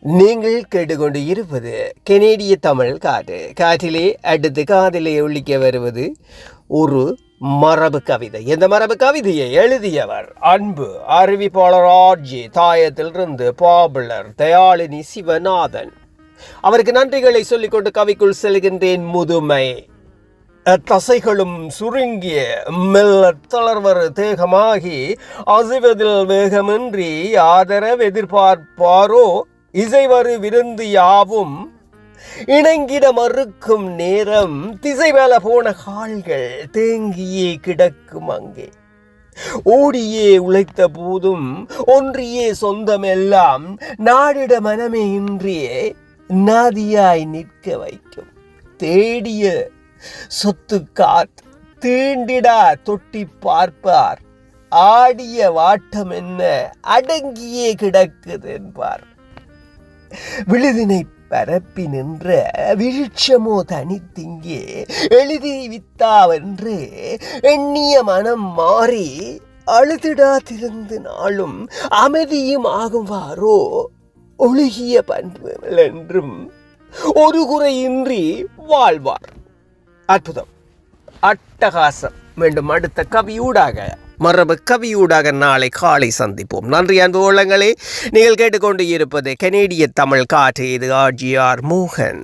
நீங்கள் கேட்டுக்கொண்டு இருப்பது கனேடிய தமிழ் காற்று. காற்றிலே அடுத்து காதிலே ஒழிக்க வருவது ஒரு மரபு கவிதை. இந்த மரபு கவிதையை எழுதியவர் அன்பு அறிவிப்பாளர் ஆர்ஜி தாயத்திலிருந்து பாப்புலர் தயாளினி சிவநாதன். அவருக்கு நன்றிகளை சொல்லிக்கொண்டு கவிக்குள் செல்கின்றேன். முதுமை தசைகளும் சுருங்கிய மெல்ல தளர்வர் தேகமாகி அசைவதில் வேகமின்றி ஆதரவு எதிர்பார்ப்பாரோ இசைவரு விருந்து யாவும் இணங்கிட மறுக்கும் நேரம் திசை மேல போன கால்கள் தேங்கியே கிடக்கும் அங்கே. ஓடியே உழைத்த போதும் ஒன்றியே சொந்தமெல்லாம் நாடிட மனமே இன்றியே நாதியாய் நிற்க வைக்கும். தேடிய சொத்து காத் தீண்டிடா தொட்டி பார்ப்பார். ஆடிய வாட்டம் என்ன அடங்கியே கிடக்குது என்பார். விழுதினை பரப்பி நின்ற விருட்சமோ தனித்திங்கே எழுதி வித்தாவென்று எண்ணிய மனம் மாறி அழுதிடாதிருந்து நாளும் அமைதியும் ஆகுவாரோ ஒழுகிய பண்புகள் என்றும் ஒரு குறையின்றி வாழ்வார். அற்புதம், அட்டகாசம். மீண்டும் அடுத்த கவியூடாக மரபு கவியூடாக நாளை காலை சந்திப்போம். நன்றி அன்பு உள்ளங்களே. நீங்கள் கேட்டுக்கொண்டு இருப்பது கனேடிய தமிழ் காற்று. இது ஆர்ஜிஆர் மோகன்.